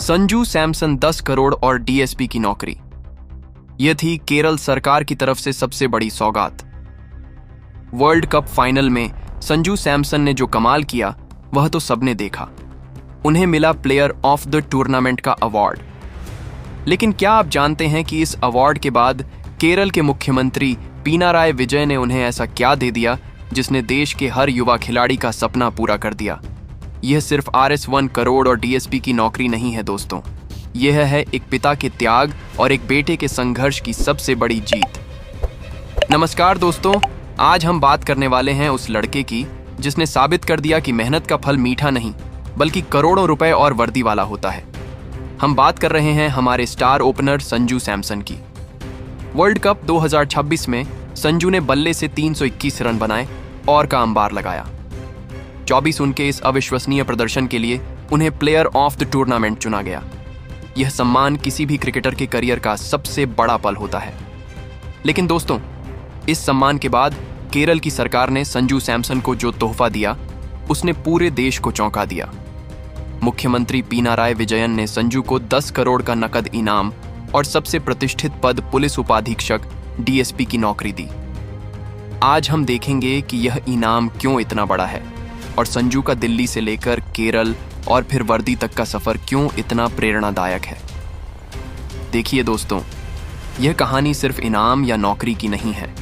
संजू सैमसन 10 करोड़ और डीएसपी की नौकरी। यह थी केरल सरकार की तरफ से सबसे बड़ी सौगात। वर्ल्ड कप फाइनल में संजू सैमसन ने जो कमाल किया वह तो सबने देखा। उन्हें मिला प्लेयर ऑफ द टूर्नामेंट का अवार्ड। लेकिन क्या आप जानते हैं कि इस अवार्ड के बाद केरल के मुख्यमंत्री पिनाराई विजयन ने उन्हें ऐसा क्या दे दिया जिसने देश के हर युवा खिलाड़ी का सपना पूरा कर दिया। यह सिर्फ RS1 करोड़ और डीएसपी की नौकरी नहीं है दोस्तों, यह है एक पिता के त्याग और एक बेटे के संघर्ष की सबसे बड़ी जीत। नमस्कार दोस्तों, आज हम बात करने वाले हैं उस लड़के की जिसने साबित कर दिया कि मेहनत का फल मीठा नहीं बल्कि करोड़ों रुपए और वर्दी वाला होता है। हम बात कर रहे हैं हमारे स्टार ओपनर संजू सैमसन की। वर्ल्ड कप 2026 में संजू ने बल्ले से 321 रन बनाए और का अंबार लगाया। 24 उनके इस अविश्वसनीय प्रदर्शन के लिए उन्हें प्लेयर ऑफ द टूर्नामेंट चुना गया। यह सम्मान किसी भी क्रिकेटर के करियर का सबसे बड़ा पल होता है। लेकिन दोस्तों, इस सम्मान के बाद केरल की सरकार ने संजू सैमसन को जो तोहफा दिया उसने पूरे देश को चौंका दिया। मुख्यमंत्री पिनाराई विजयन ने संजू को 10 करोड़ का नकद इनाम और सबसे प्रतिष्ठित पद पुलिस उपाधीक्षक डीएसपी की नौकरी दी। आज हम देखेंगे कि यह इनाम क्यों इतना बड़ा है और संजू का दिल्ली से लेकर केरल और फिर वर्दी तक का सफर क्यों इतना प्रेरणादायक है। देखिए दोस्तों, यह कहानी सिर्फ इनाम या नौकरी की नहीं है।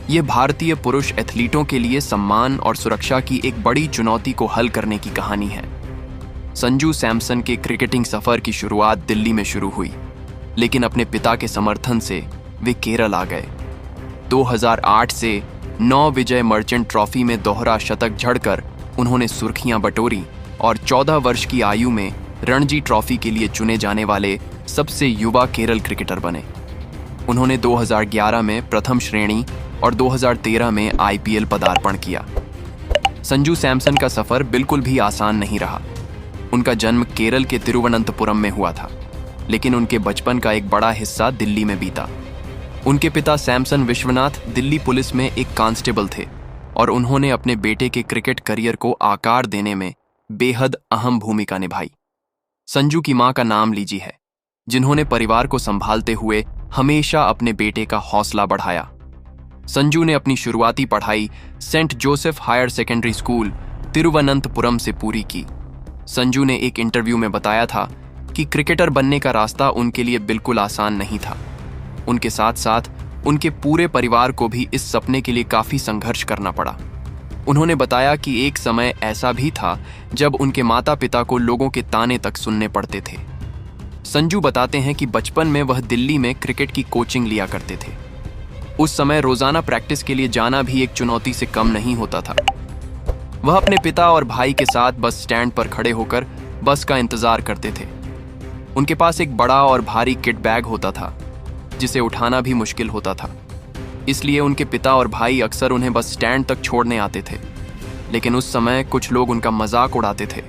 यह भारतीय पुरुष एथलीटों के लिए सम्मान और सुरक्षा की एक बड़ी चुनौती को हल करने की कहानी है। संजू सैमसन के क्रिकेटिंग सफर की शुरुआत दिल्ली में शुरू हुई, लेकिन अपने पिता के समर्थन से वे केरल आ गए। 2008 से 9 विजय मर्चेंट ट्रॉफी में दोहरा शतक झड़कर उन्होंने सुर्खियां बटोरी और 14 वर्ष की आयु में रणजी ट्रॉफी के लिए चुने जाने वाले सबसे युवा केरल क्रिकेटर बने। उन्होंने 2011 में प्रथम श्रेणी और 2013 में IPL पदार्पण किया। संजू सैमसन का सफर बिल्कुल भी आसान नहीं रहा। उनका जन्म केरल के तिरुवनंतपुरम में हुआ था, लेकिन उनके बचपन का एक बड़ा हिस्सा दिल्ली में बीता। उनके पिता सैमसन विश्वनाथ दिल्ली पुलिस में एक कांस्टेबल थे और उन्होंने अपने बेटे के क्रिकेट करियर को आकार देने में बेहद अहम भूमिका निभाई। संजू की मां का नाम लीजी है, जिन्होंने परिवार को संभालते हुए हमेशा अपने बेटे का हौसला बढ़ाया। संजू ने अपनी शुरुआती पढ़ाई Saint Joseph Higher Secondary School Thiruvananthapuram से पूरी की। संजू ने एक इंटरव्यू में बताया था कि क्रिकेटर बनने का रास्ता उनके लिए बिल्कुल आसान नहीं था। उनके साथ साथ उनके पूरे परिवार को भी इस सपने के लिए काफी संघर्ष करना पड़ा। उन्होंने बताया कि एक समय ऐसा भी था जब उनके माता पिता को लोगों के ताने तक सुनने पड़ते थे। संजू बताते हैं कि बचपन में वह दिल्ली में क्रिकेट की कोचिंग लिया करते थे। उस समय रोजाना प्रैक्टिस के लिए जाना भी एक चुनौती से कम नहीं होता था। वह अपने पिता और भाई के साथ बस स्टैंड पर खड़े होकर बस का इंतजार करते थे। उनके पास एक बड़ा और भारी किट बैग होता था जिसे उठाना भी मुश्किल होता था, इसलिए उनके पिता और भाई अक्सर उन्हें बस स्टैंड तक छोड़ने आते थे। लेकिन उस समय कुछ लोग उनका मजाक उड़ाते थे